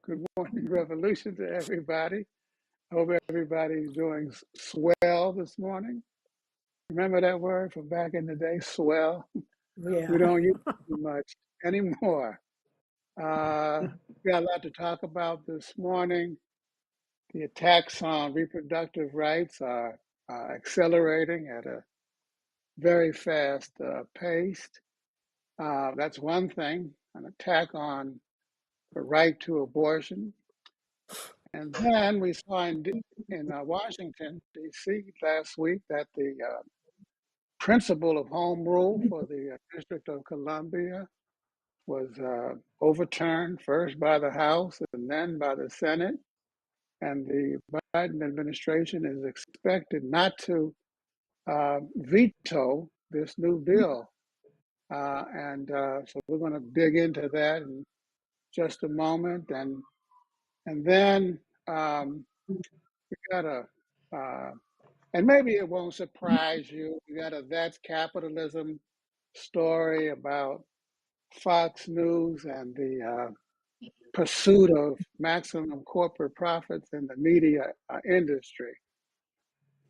Good morning, revolution to everybody. I hope everybody's doing swell this morning. Remember that word from back in the day, swell? We Yeah. don't use it too much anymore. We got a lot to talk about this morning. The attacks on reproductive rights are accelerating at a very fast pace. That's one thing, an attack on the right to abortion. And then we saw in Washington, D.C. last week that the principle of home rule for the District of Columbia was overturned first by the House and then by the Senate. And the Biden administration is expected not to veto this new bill. So we're going to dig into that in just a moment. And then we got and maybe it won't surprise you. We got a That's Capitalism story about Fox News and the pursuit of maximum corporate profits in the media industry.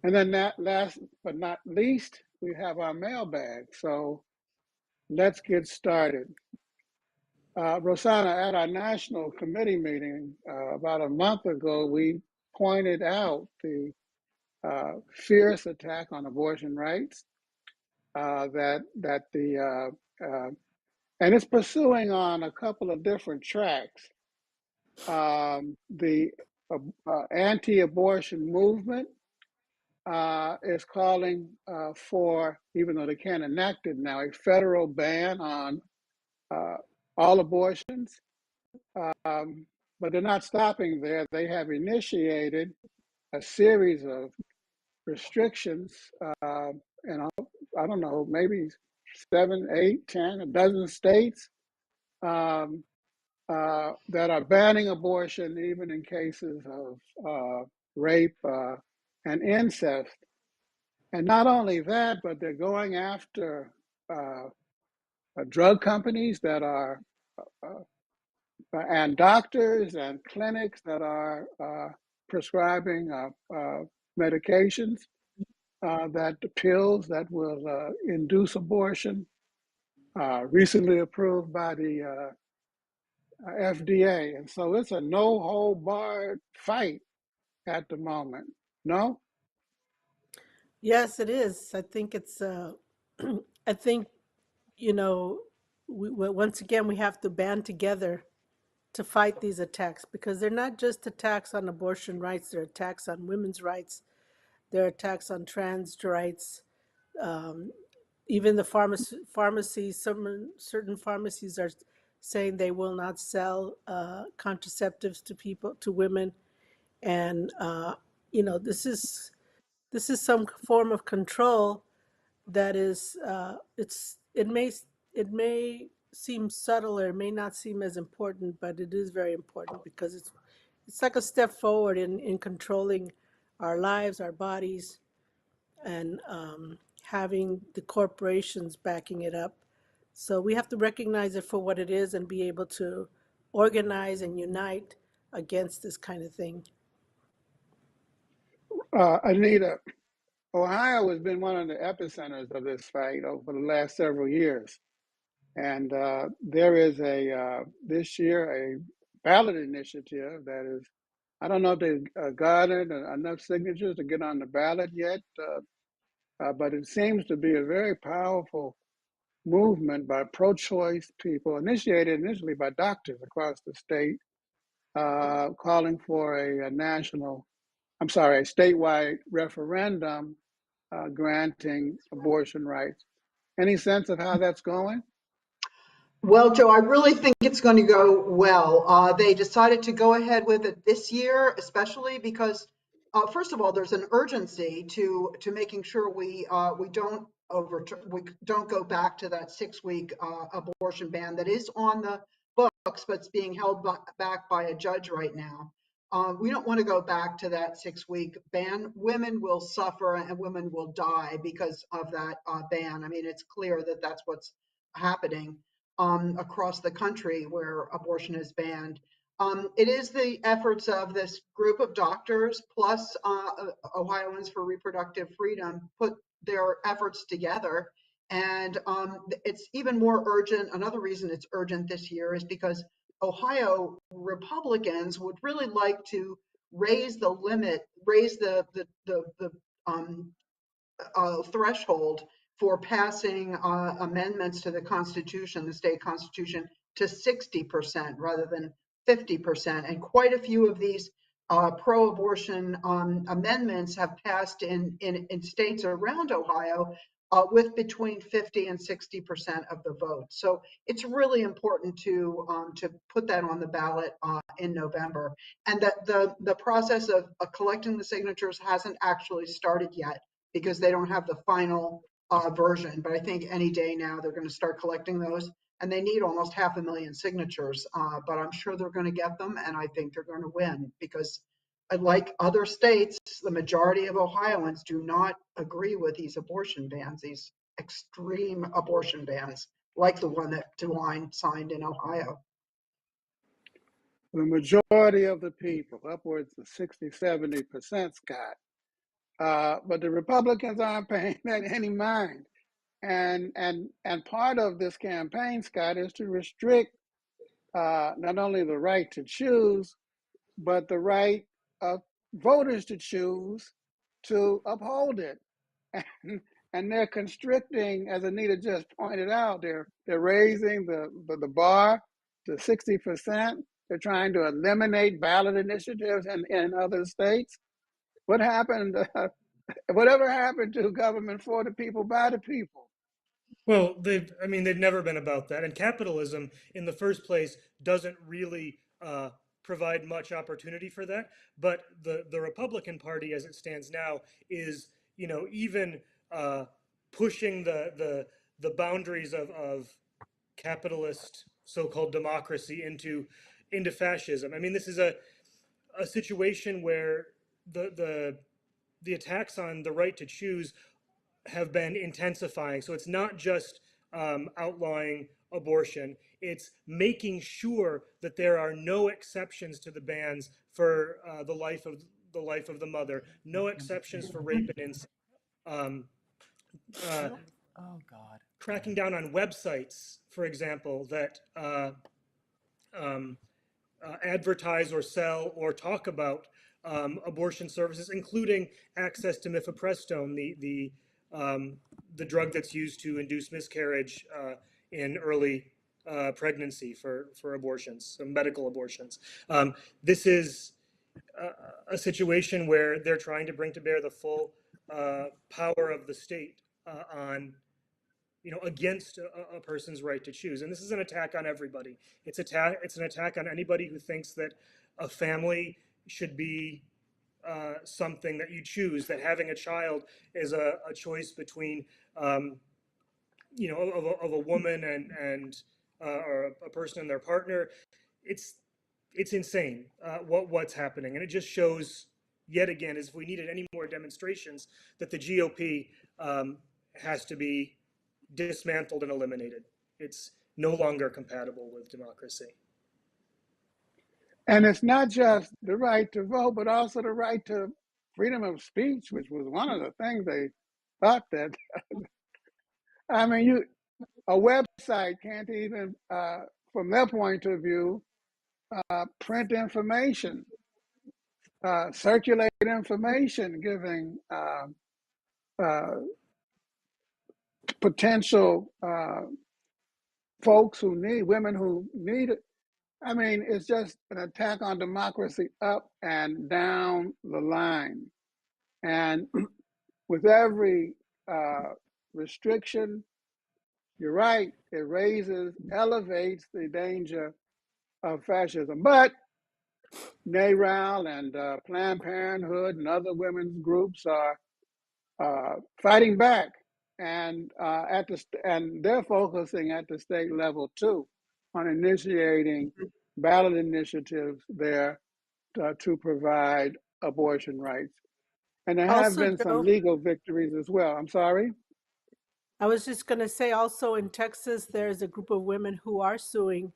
And then that last but not least, we have our mailbag. So let's get started. Rosanna, at our national committee meeting about a month ago, we pointed out the fierce attack on abortion rights and it's pursuing on a couple of different tracks. The anti-abortion movement is calling for, even though they can't enact it now, a federal ban on all abortions. But they're not stopping there. They have initiated a series of restrictions in, I don't know, maybe 7, 8, 10, a dozen states that are banning abortion even in cases of rape and incest. And not only that, but they're going after drug companies that are, and doctors and clinics that are prescribing medications, that the pills that will induce abortion, recently approved by the FDA. And so it's a no hold barred fight at the moment. No? Yes, it is. I think it's, I think, you know, once again, we have to band together to fight these attacks because they're not just attacks on abortion rights, they're attacks on women's rights, they're attacks on trans rights. Um, Even the pharmacies, certain pharmacies are saying they will not sell contraceptives to people, to women. And, this is some form of control that is it may seem subtle or it may not seem as important, but it is very important because it's like a step forward in controlling our lives, our bodies, and having the corporations backing it up. So we have to recognize it for what it is and be able to organize and unite against this kind of thing. Anita, Ohio has been one of the epicenters of this fight over the last several years. And there is this year, a ballot initiative that is, I don't know if they've garnered enough signatures to get on the ballot yet, but it seems to be a very powerful movement by pro-choice people, initiated initially by doctors across the state, calling for a statewide referendum granting abortion rights. Any sense of how that's going? Well, Joe, I really think it's going to go well. They decided to go ahead with it this year, especially because, first of all, there's an urgency to making sure we don't go back to that 6-week abortion ban that is on the books, but it's being held back by a judge right now. We don't want to go back to that 6-week ban. Women will suffer and women will die because of that ban. I mean, it's clear that that's what's happening across the country where abortion is banned. It is the efforts of this group of doctors plus Ohioans for Reproductive Freedom put their efforts together. And it's even more urgent. Another reason it's urgent this year is because Ohio Republicans would really like to raise the limit, raise the threshold for passing amendments to the Constitution, the state constitution, to 60% rather than 50%. And quite a few of these pro-abortion amendments have passed in states around Ohio with between 50 and 60% of the vote. So it's really important to put that on the ballot in November. And that the process of collecting the signatures hasn't actually started yet, because they don't have the final version. But I think any day now they're going to start collecting those, and they need almost 500,000 signatures. But I'm sure they're going to get them, and I think they're going to win, because like other states, the majority of Ohioans do not agree with these abortion bans, these extreme abortion bans, like the one that DeWine signed in Ohio. The majority of the people, upwards of 60, 70%, Scott. But the Republicans aren't paying that any mind. And part of this campaign, Scott, is to restrict not only the right to choose, but the right of voters to choose to uphold it. And they're constricting, as Anita just pointed out, they're raising the bar to 60%. They're trying to eliminate ballot initiatives in other states. What happened? Whatever happened to government for the people, by the people? Well, they've never been about that. And capitalism, in the first place, doesn't really provide much opportunity for that. But the Republican Party, as it stands now, is, even pushing the boundaries of capitalist so-called democracy into fascism. I mean, this is a situation where the attacks on the right to choose have been intensifying. So it's not just outlawing abortion; it's making sure that there are no exceptions to the bans for the life of the mother, no exceptions for rape and incest. Um, uh, Oh God. Cracking down on websites, for example, that um, advertise or sell or talk about abortion services, including access to mifepristone, the drug that's used to induce miscarriage in early pregnancy for abortions, so medical abortions. This is a situation where they're trying to bring to bear the full power of the state on against a person's right to choose. And this is an attack on everybody. It's an attack on anybody who thinks that a family should be something that you choose, that having a child is a choice between, of a woman and or a person and their partner. It's insane what's happening. And it just shows yet again, as if we needed any more demonstrations, that the GOP has to be dismantled and eliminated. It's no longer compatible with democracy. And it's not just the right to vote, but also the right to freedom of speech, which was one of the things they thought that. I mean, a website can't even, from their point of view, print information, circulate information, giving potential folks women who need it. I mean, it's just an attack on democracy up and down the line. And with every restriction, you're right, it elevates the danger of fascism. But NARAL and Planned Parenthood and other women's groups are fighting back, and and they're focusing at the state level too, on initiating ballot initiatives there to provide abortion rights. And there have Also, been some Joe, legal victories as well. I'm sorry. I was just going to say also in Texas, there's a group of women who are suing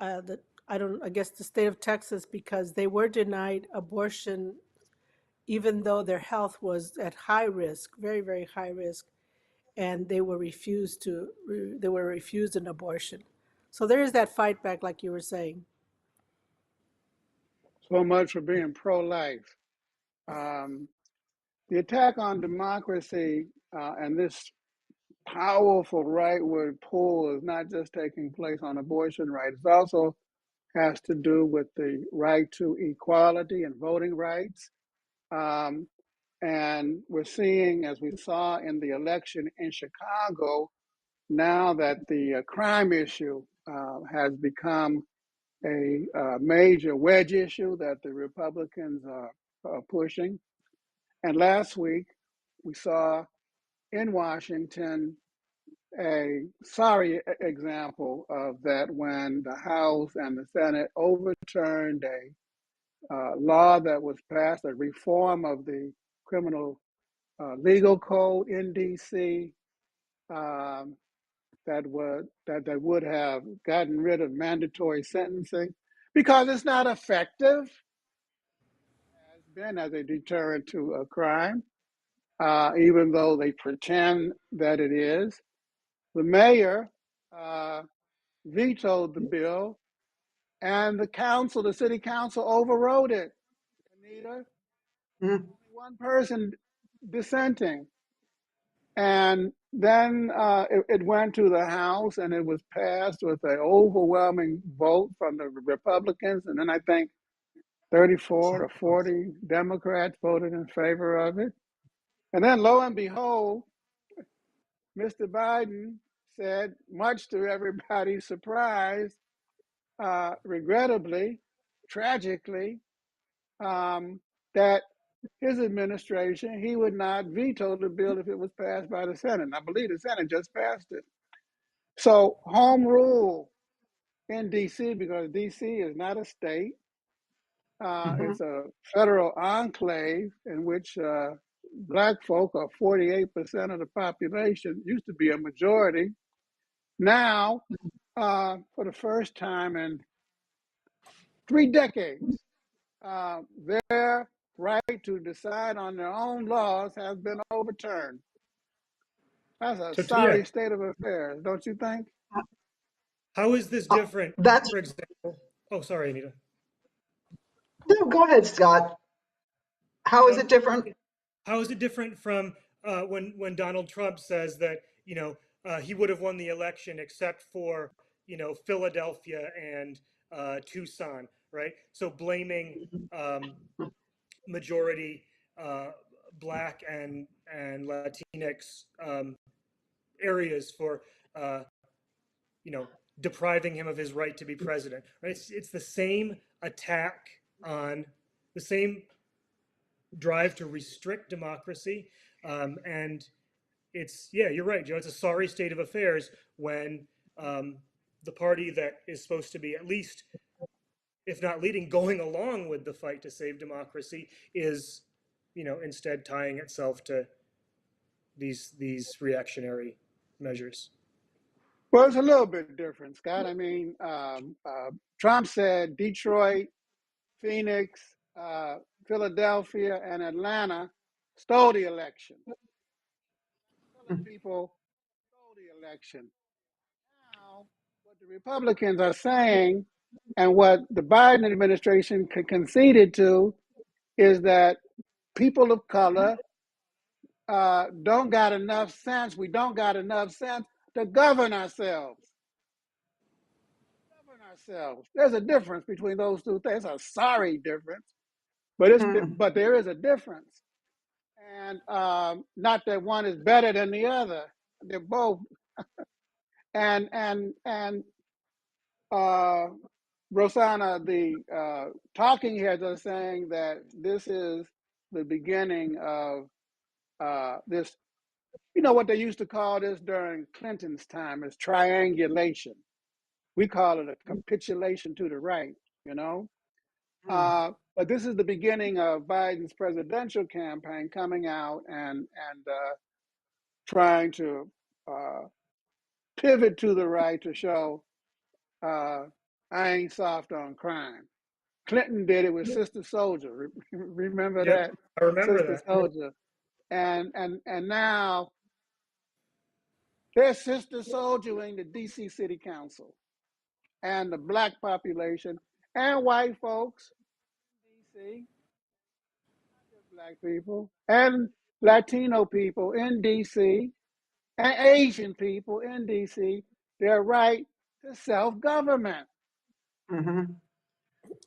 the I guess the state of Texas, because they were denied abortion even though their health was at high risk, very, very high risk, and they were refused an abortion. So there is that fight back, like you were saying. So much for being pro-life. Um, the attack on democracy and this powerful rightward pull is not just taking place on abortion rights. It also has to do with the right to equality and voting rights. Um, and we're seeing, as we saw in the election in Chicago, now that the crime issue has become a major wedge issue that the Republicans are pushing. And last week, we saw in Washington a sorry example of that when the House and the Senate overturned a law that was passed, a reform of the criminal legal code in D.C. Um, that would have gotten rid of mandatory sentencing because it's not effective has been as a deterrent to a crime, even though they pretend that it is. The mayor uh, vetoed the bill, and the city council overrode it. Anita, Mm, only one person dissenting. And then it went to the House and it was passed with an overwhelming vote from the Republicans. And then I think 34 to 40 Democrats voted in favor of it. And then lo and behold, Mr. Biden said, much to everybody's surprise, regrettably, tragically, that his administration, he would not veto the bill if it was passed by the Senate. And I believe the Senate just passed it. So home rule in D.C., because D.C. is not a state, mhm. it's a federal enclave in which Black folk are 48% of the population, used to be a majority. Now, for the first time in 3 decades, their right to decide on their own laws has been overturned. That's a Yeah, sorry state of affairs, don't you think? how is this Uh, different? That's, For example, oh, sorry, Anita. no, go ahead, Scott. How is Um, it different? how is it different from when Donald Trump says that he would have won the election except for Philadelphia and Tucson, right? So blaming um, majority uh, Black and Latinx areas for uh, you know depriving him of his right to be president. Right? It's the same attack on the same drive to restrict democracy, and it's yeah, you're right, Joe. It's a sorry state of affairs when um, the party that is supposed to be at least, if not leading, going along with the fight to save democracy is, instead tying itself to these reactionary measures. Well, it's a little bit different, Scott. I mean, Trump said Detroit, Phoenix, Philadelphia, and Atlanta stole the election. Telling people stole the election. Now, what the Republicans are saying and what the Biden administration conceded to is that people of color don't got enough sense. We don't got enough sense to govern ourselves. Govern ourselves. There's a difference between those two things. It's a sorry difference, Mm, but there is a difference, and not that one is better than the other. They're both, and uh, Rosanna, the talking heads are saying that this is the beginning of this. You know what they used to call this during Clinton's time is triangulation. We call it a capitulation to the right, you know. mm, But this is the beginning of Biden's presidential campaign coming out and trying to uh, pivot to the right to show uh, I ain't soft on crime. Clinton did it with Sister Soldier. Remember Yep, that? I remember Sister that. Soldier. And now they're Sister Soldiering the DC City Council and the black population and white folks in DC, not just black people, and Latino people in DC, and Asian people in DC, their right to self-government. Mm-hmm.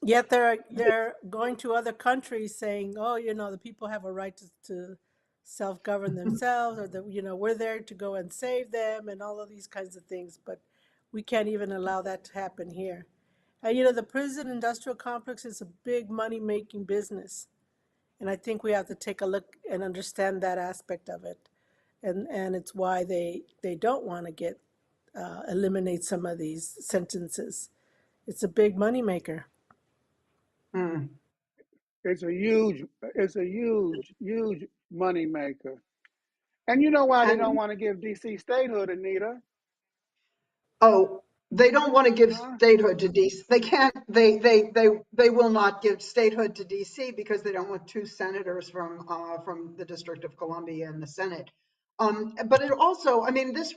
Yet they're going to other countries saying, "Oh, you know, the people have a right to self-govern themselves, or that, you know, we're there to go and save them, and all of these kinds of things." But we can't even allow that to happen here. And you know, the prison industrial complex is a big money-making business, and I think we have to take a look and understand that aspect of it. And it's why they don't want to get eliminate some of these sentences. It's a big moneymaker. Mm. It's a huge money maker. And you know why they don't And want to give DC statehood, Anita? oh, they don't want to give Huh? statehood to DC. They can't. They will not give statehood to DC because they don't want two senators from the District of Columbia in the Senate. But it also, I mean, this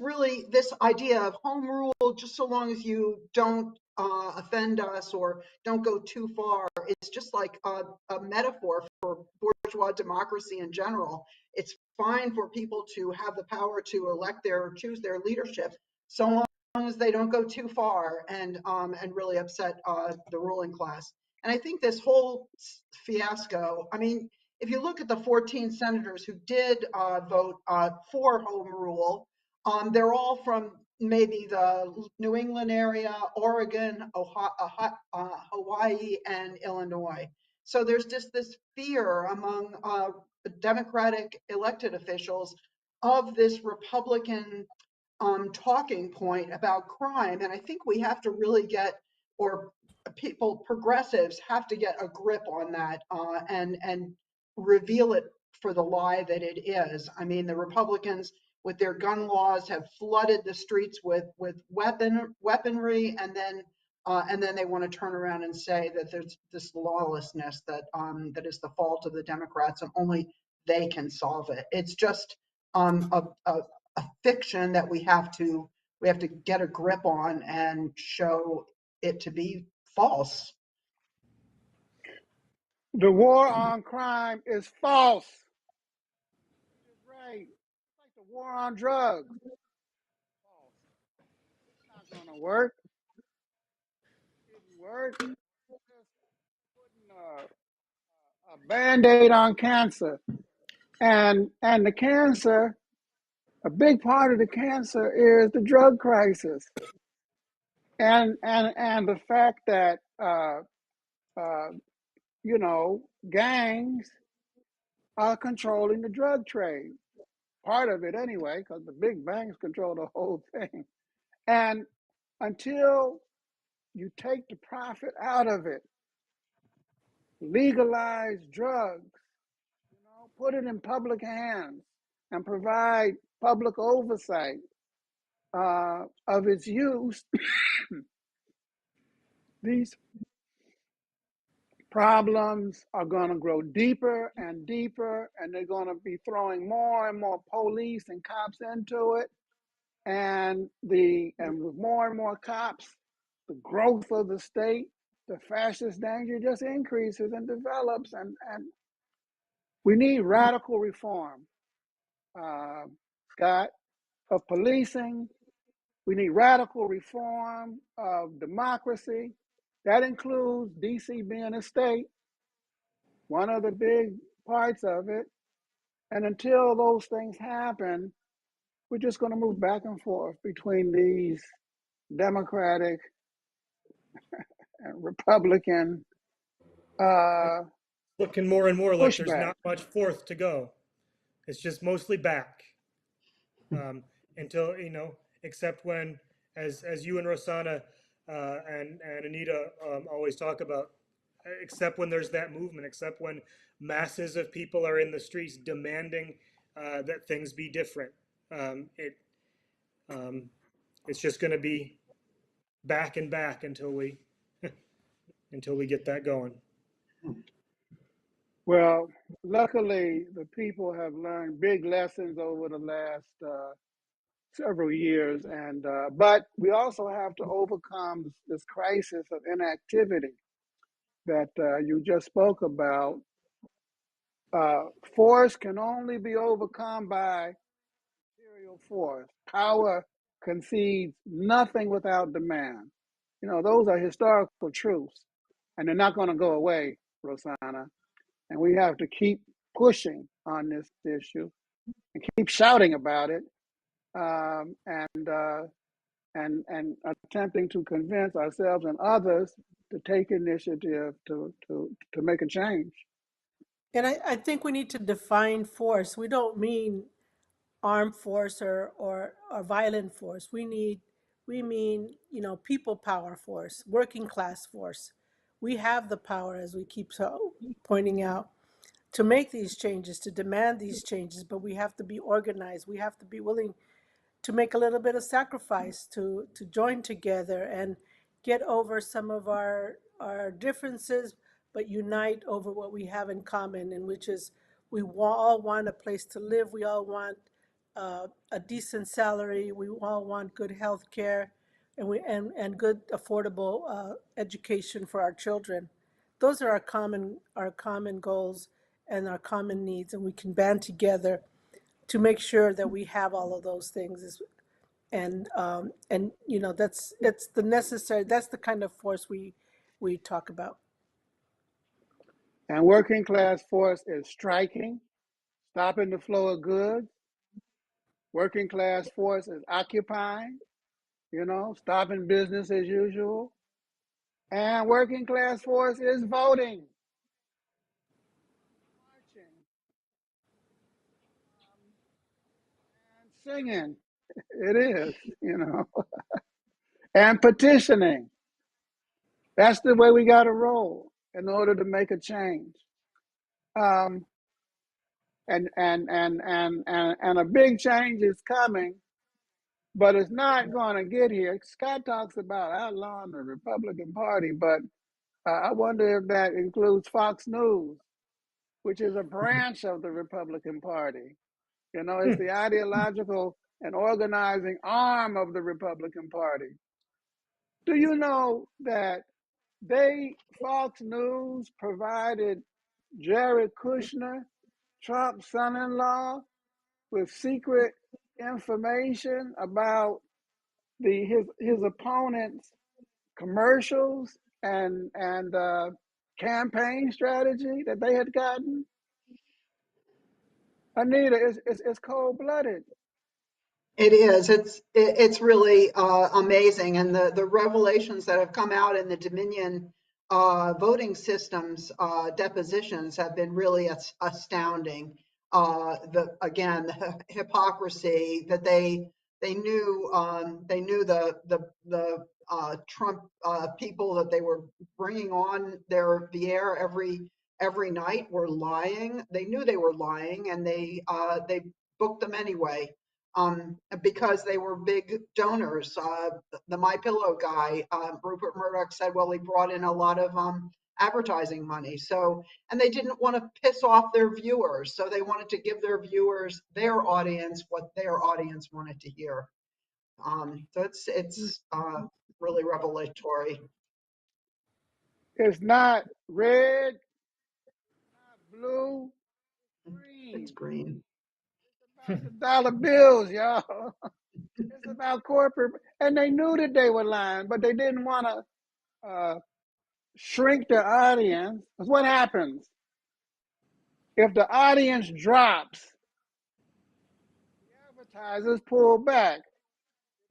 idea of home rule, just so long as you don't offend us or don't go too far, it's just like a metaphor for bourgeois democracy in general. It's fine for people to have the power to choose their leadership, so long as they don't go too far and really upset the ruling class. And I think this whole fiasco. I mean, if you look at the 14 senators who did vote for home rule, they're all from maybe the New England area, Oregon, Hawaii, and Illinois. So there's just this fear among Democratic elected officials of this Republican talking point about crime. And I think we have to really or progressives have to get a grip on that and reveal it for the lie that it is. I mean, the Republicans with their gun laws have flooded the streets with weaponry, and then they want to turn around and say that there's this lawlessness that is the fault of the Democrats and only they can solve it. It's just a fiction that we have to get a grip on and show it to be false. The war on crime is false. It's right. It's like the war on drugs. False. It's not going to work. It didn't work. Just putting a band-aid on cancer. And the cancer, a big part of the cancer is the drug crisis. And the fact that uh, you know, gangs are controlling the drug trade. Part of it anyway, because the big banks control the whole thing. And until you take the profit out of it, legalize drugs, put it in public hands, and provide public oversight of its use, these problems are going to grow deeper and deeper, and they're going to be throwing more and more police and cops into it. And with more and more cops, the growth of the state, the fascist danger just increases and develops. And we need radical reform, uh, Scott, of policing. We need radical reform of democracy. That includes DC being a state, one of the big parts of it. And until those things happen, we're just going to move back and forth between these Democratic and Republican uh, Looking more and more like there's pushback. not much forth to go. It's just mostly back until except when, as you and Rosanna and Anita always talk about, except when there's that movement, except when masses of people are in the streets demanding that things be different. Um, it's just going to be back and back until we until we get that going. Well, luckily, the people have learned big lessons over the last several years, and but we also have to overcome this crisis of inactivity that you just spoke about. Force can only be overcome by material force. Power concedes nothing without demand. You know, those are historical truths, and they're not going to go away, Rosanna. And we have to keep pushing on this issue and keep shouting about it, and attempting to convince ourselves and others to take initiative to make a change. And I think we need to define force. We don't mean armed force or violent force. We mean, people power force, working class force. We have the power, as we keep pointing out, to make these changes, to demand these changes, but we have to be organized. We have to be willing to make a little bit of sacrifice, to join together and get over some of our differences, but unite over what we have in common, and which is all want a place to live. We all want a decent salary. We all want good health care, and good affordable education for our children. Those are our common goals and our common needs, and we can band together to make sure that we have all of those things. And that's the kind of force we talk about. And working class force is striking, stopping the flow of goods. Working class force is occupying, stopping business as usual. And working class force is voting, marching, and singing. It is, and petitioning. That's the way we got to roll in order to make a change. Um, and a big change is coming, but it's not going to get here. Scott talks about outlawing the Republican Party, but I wonder if that includes Fox News, which is a branch of the Republican Party. It's the ideological and organizing arm of the Republican Party. Do you know that Fox News provided Jared Kushner, Trump's son-in-law, with secret information about his opponent's commercials and campaign strategy that they had gotten? Anita, it's cold blooded. It is. It's really amazing, and the revelations that have come out in the Dominion voting systems depositions have been really astounding. The hypocrisy that they knew the Trump people that they were bringing on the air every night were lying. They knew they were lying, and they booked them anyway, because they were big donors. The My Pillow guy, Rupert Murdoch, said, well, he brought in a lot of advertising money. So, and they didn't want to piss off their viewers, so they wanted to give their viewers, their audience, what their audience wanted to hear. So it's really revelatory. It's not red, not blue, It's green. green. It's about the dollar bills, y'all. It's about corporate, and they knew that they were lying, but they didn't want to shrink their audience. Because what happens if the audience drops? The advertisers pull back.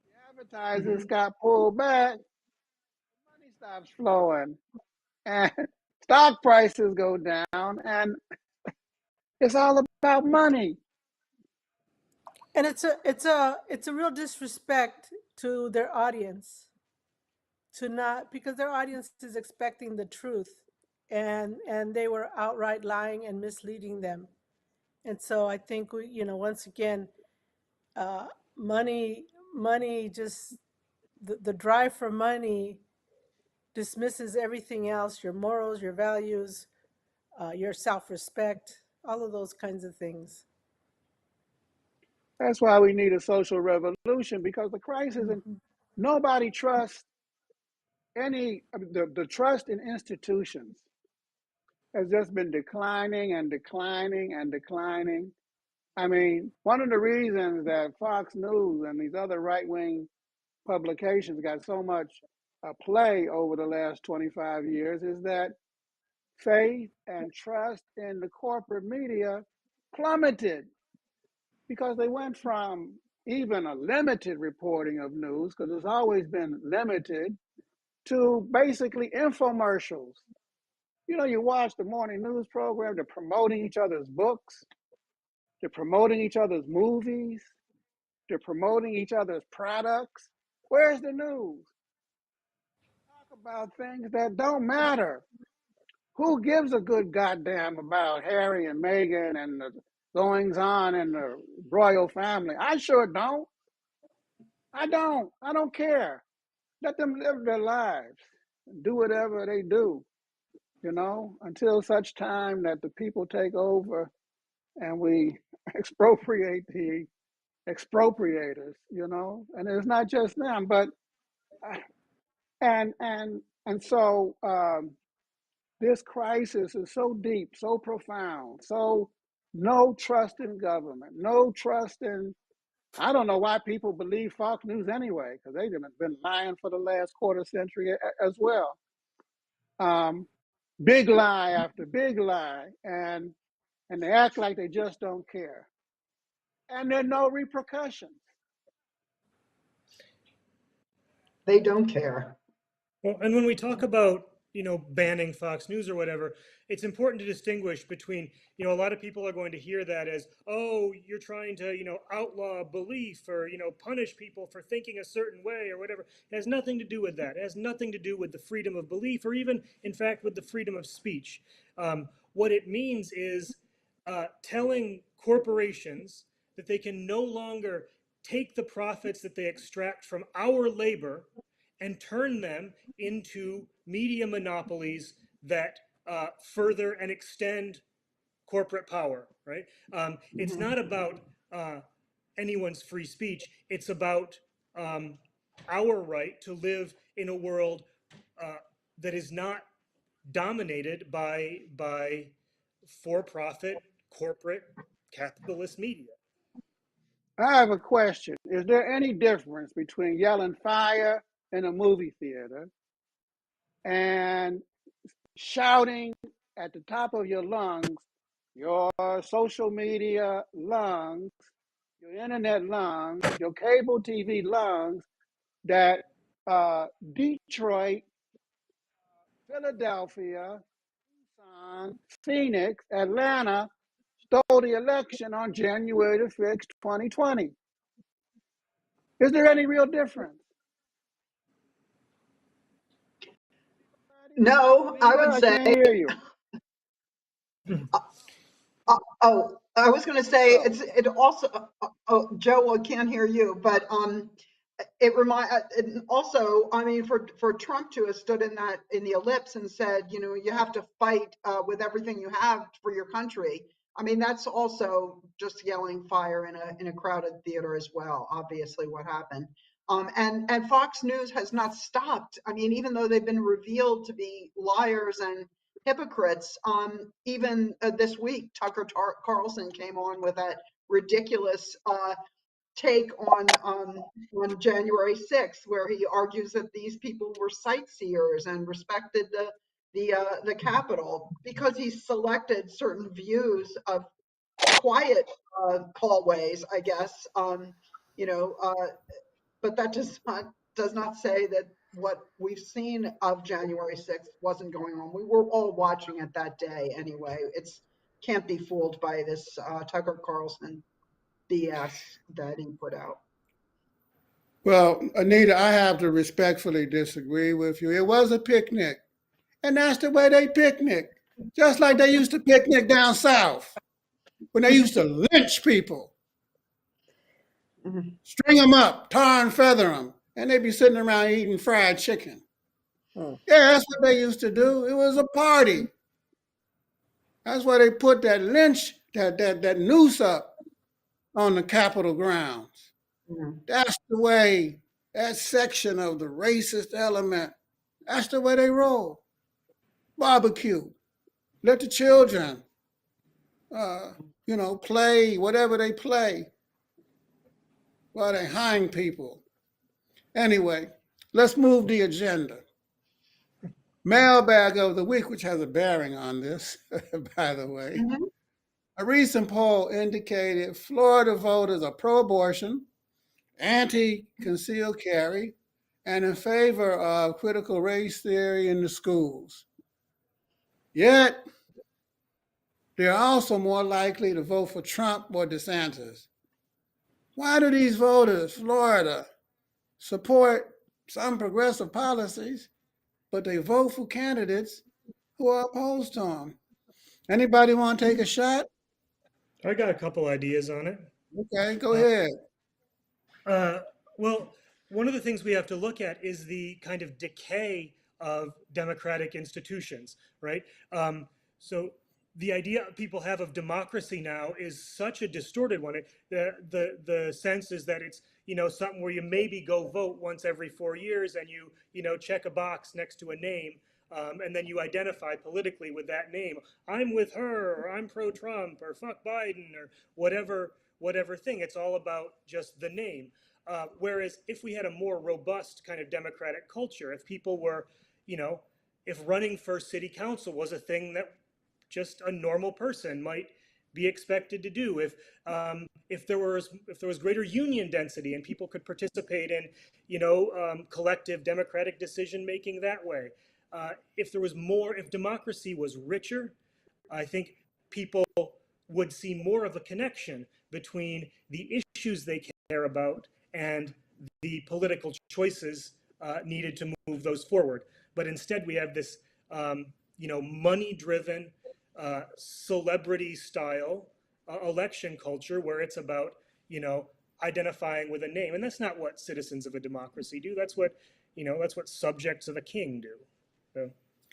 The advertisers got pulled back. Money stops flowing, and stock prices go down, and it's all about money. And it's a real disrespect to their audience, to not, because their audience is expecting the truth, and they were outright lying and misleading them. And so I think once again, uh, money just the drive for money dismisses everything else, your morals, your values, your self-respect, all of those kinds of things. That's why we need a social revolution, because the crisis and Mhm. nobody trusts the trust in institutions has just been declining and declining and declining. I mean, one of the reasons that Fox News and these other right wing publications got so much play over the last 25 years is that faith and trust in the corporate media plummeted, because they went from even a limited reporting of news, because it's always been limited, to basically infomercials. You know, you watch the morning news program, they're promoting each other's books, they're promoting each other's movies, they're promoting each other's products. Where's the news? Talk about things that don't matter. Who gives a good goddamn about Harry and Meghan and the goings on in the royal family? I sure don't. I don't. I don't care. Let them live their lives, do whatever they do, until such time that the people take over and we expropriate the expropriators, and it's not just them, but and so this crisis is so deep, so profound, so no trust in government, no trust in. I don't know why people believe Fox News anyway, because they've been lying for the last quarter century as well. Big lie after big lie, and they act like they just don't care, and there are no repercussions. They don't care. Well, and when we talk about, banning Fox News or whatever, it's important to distinguish between, a lot of people are going to hear that as, oh, you're trying to, outlaw belief or, punish people for thinking a certain way or whatever. It has nothing to do with that. It has nothing to do with the freedom of belief or even, in fact, with the freedom of speech. What it means is telling corporations that they can no longer take the profits that they extract from our labor and turn them into media monopolies that further and extend corporate power, right? It's Mhm. not about anyone's free speech. It's about our right to live in a world that is not dominated by for-profit corporate capitalist media. I have a question. Is there any difference between yelling fire in a movie theater and shouting at the top of your lungs, your social media lungs, your internet lungs, your cable TV lungs, that Detroit, Philadelphia, Tucson, Phoenix, Atlanta stole the election on January the 6th, 2020? Is there any real difference? No, I Anita, would I say, can't hear you. oh, I was going to say Oh. it also, oh, Joe, I can't hear you, but and also, I mean, for Trump to have stood in the ellipse and said, you have to fight with everything you have for your country. I mean, that's also just yelling fire in a crowded theater as well. Obviously, what happened. And Fox News has not stopped. I mean, even though they've been revealed to be liars and hypocrites, even this week, Tucker Carlson came on with that ridiculous take on January 6th, where he argues that these people were sightseers and respected the Capitol because he selected certain views of quiet hallways, I guess. You know, but that does not say that what we've seen of January 6th wasn't going on. We were all watching it that day anyway. It's can't be fooled by this Tucker Carlson BS that he put out. Well, Anita, I have to respectfully disagree with you. It was a picnic, and that's the way they picnic, just like they used to picnic down south when they used to lynch people, Mhm. string them up, tar and feather them, and they'd be sitting around eating fried chicken. Hmm. Yeah, that's what they used to do. It was a party. That's why they put that that noose up on the Capitol grounds. Mm. That's the way that section of the racist element, that's the way they roll. Barbecue. Let the children, uh, play whatever they play while they hang people. Anyway, let's move the agenda. Mailbag of the week, which has a bearing on this, by the way. Mhm. A recent poll indicated Florida voters are pro abortion, anti concealed carry, and in favor of critical race theory in the schools. Yet, they're also more likely to vote for Trump or DeSantis. Why do these voters, Florida, support some progressive policies, but they vote for candidates who are opposed to them? Anybody want to take a shot? I got a couple ideas on it. Okay, go Uh, ahead. Uh, well, one of the things we have to look at is the kind of decay of democratic institutions, right? So the idea people have of democracy now is such a distorted one. The sense is that it's something where you maybe go vote once every 4 years and you check a box next to a name. And then you identify politically with that name. I'm with her, or I'm pro-Trump, or fuck Biden, or whatever thing. It's all about just the name. Whereas if we had a more robust kind of democratic culture, if people were, you know, if running for city council was a thing that just a normal person might be expected to do, if there was greater union density and people could participate in, collective democratic decision making that way, if democracy was richer, I think people would see more of a connection between the issues they care about and the political choices needed to move those forward. But instead, we have this, money-driven, celebrity-style election culture where it's about, you know, identifying with a name, and that's not what citizens of a democracy do. That's what subjects of a king do. So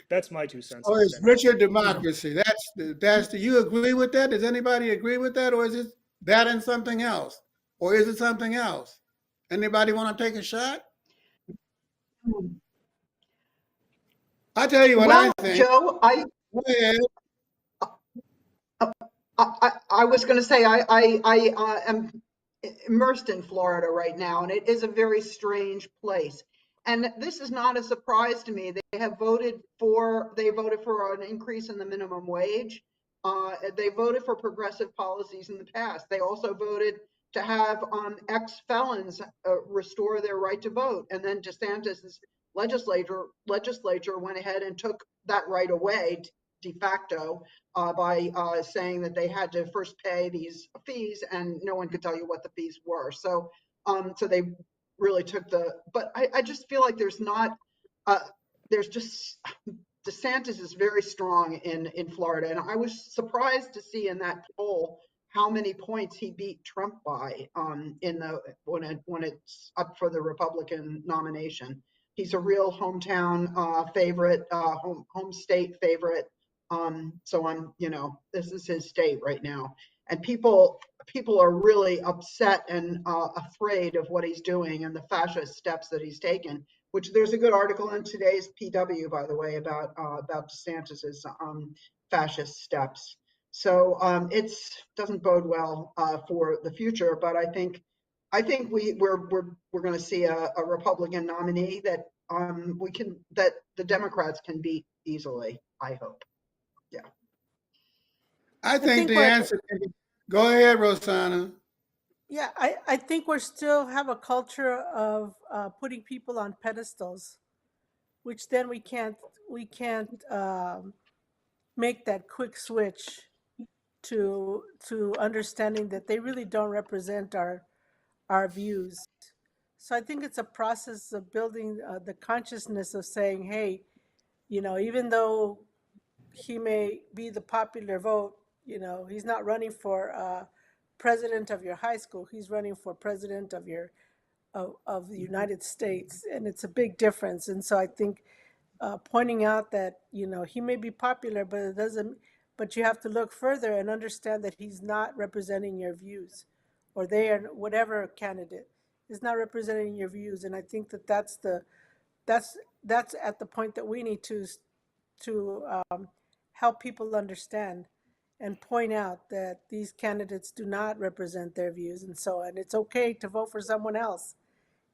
that's my 2 cents Oh, on it, it's anyway. richer democracy. Do you agree with that? Does anybody agree with that, or is it that and something else, or is it something else? Anybody want to take a shot? Mm. I tell you what I Well, think. Joe, Go ahead. I was going to say I am immersed in Florida right now, and it is a very strange place. And this is not a surprise to me. They voted for an increase in the minimum wage. They voted for progressive policies in the past. They also voted to have ex-felons restore their right to vote. And then DeSantis' legislature went ahead and took that right away de facto by saying that they had to first pay these fees, and no one could tell you what the fees were. So they really took but I just feel like uh, there's just, DeSantis is very strong in Florida, and I was surprised to see in that poll how many points he beat Trump by when it's up for the Republican nomination. He's a real hometown favorite, home state favorite. So this is his state right now, and people are really upset and afraid of what he's doing and the fascist steps that he's taken. Which there's a good article in today's PW, by the way, about DeSantis's fascist steps. So it doesn't bode well for the future. But I think we're going to see a Republican nominee that that the Democrats can beat easily. I hope. Yeah. I I think think the what, answer can be. Go ahead, Rosanna. yeah, I think we're still have a culture of putting people on pedestals, which then we can't make that quick switch to understanding that they really don't represent our views. So I think it's a process of building the consciousness of saying, hey, even though he may be the popular vote, he's not running for president of your high school. He's running for president of the United States, and it's a big difference. And so I think pointing out that, he may be popular, but it doesn't. But you have to look further and understand that he's not representing your views, or they are whatever candidate is not representing your views. And I think that that's that's at the point that we need to help people understand and point out that these candidates do not represent their views, and so and it's okay to vote for someone else,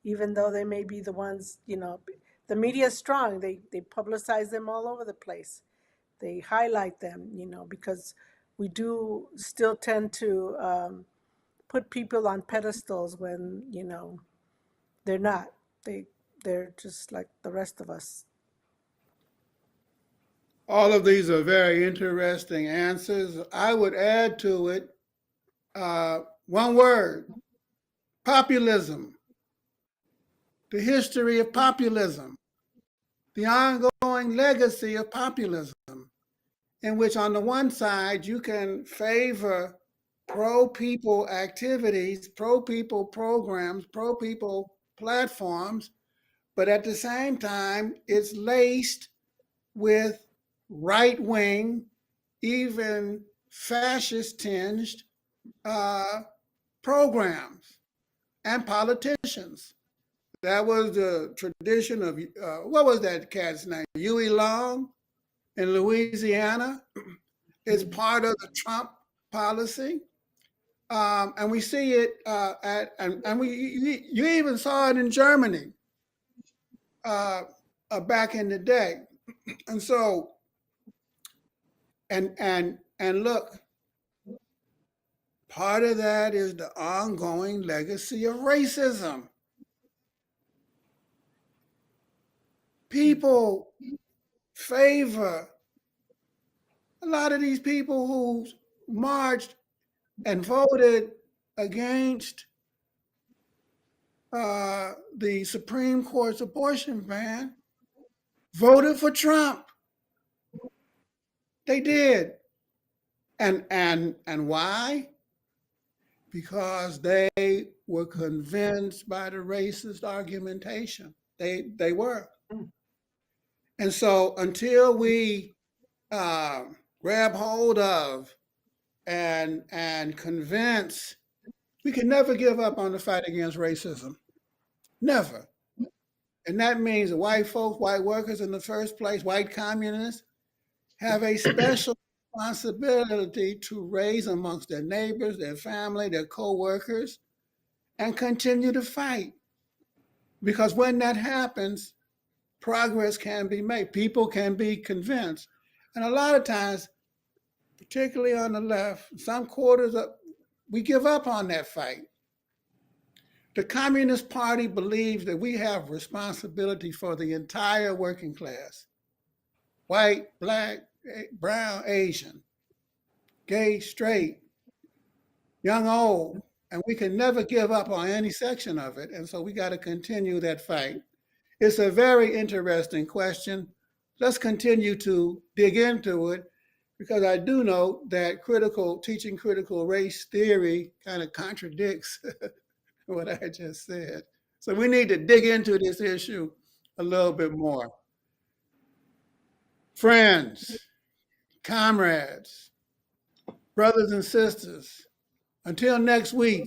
even though they may be the ones. The media is strong. They publicize them all over the place. They highlight them, because we do still tend to put people on pedestals when they're not. They're just like the rest of us. All of these are very interesting answers. I would add to it one word: populism. The history of populism, the ongoing legacy of populism, in which on the one side you can favor pro-people activities, pro-people programs, pro-people platforms, but at the same time it's laced with right-wing, even fascist-tinged programs and politicians. That was the tradition of, what was that cat's name? Huey Long in Louisiana. It's part of the Trump policy. And we see it you even saw it in Germany back in the day. And so, and look, part of that is the ongoing legacy of racism. People favor a lot of these people who marched and voted against the Supreme Court's abortion ban, voted for Trump. They did. And why? Because they were convinced by the racist argumentation. They were. And so until we grab hold of and convince, we can never give up on the fight against racism. Never. And that means that white folks, white workers in the first place, white communists, have a special responsibility to raise amongst their neighbors, their family, their co-workers, and continue to fight. Because when that happens, progress can be made. People can be convinced. And a lot of times, particularly on the left, some quarters up, we give up on that fight. The Communist Party believes that we have responsibility for the entire working class: white, black, brown, Asian, gay, straight, young, old, and we can never give up on any section of it. And so we got to continue that fight. It's a very interesting question. Let's continue to dig into it, because I do know that teaching critical race theory kind of contradicts what I just said. So we need to dig into this issue a little bit more. Friends, comrades, brothers and sisters, until next week,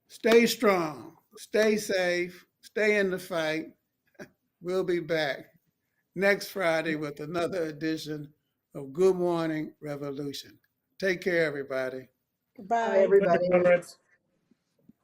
stay strong, stay safe, stay in the fight. We'll be back next Friday with another edition of Good Morning Revolution. Take care, everybody. Bye, Bye. everybody. Comrades.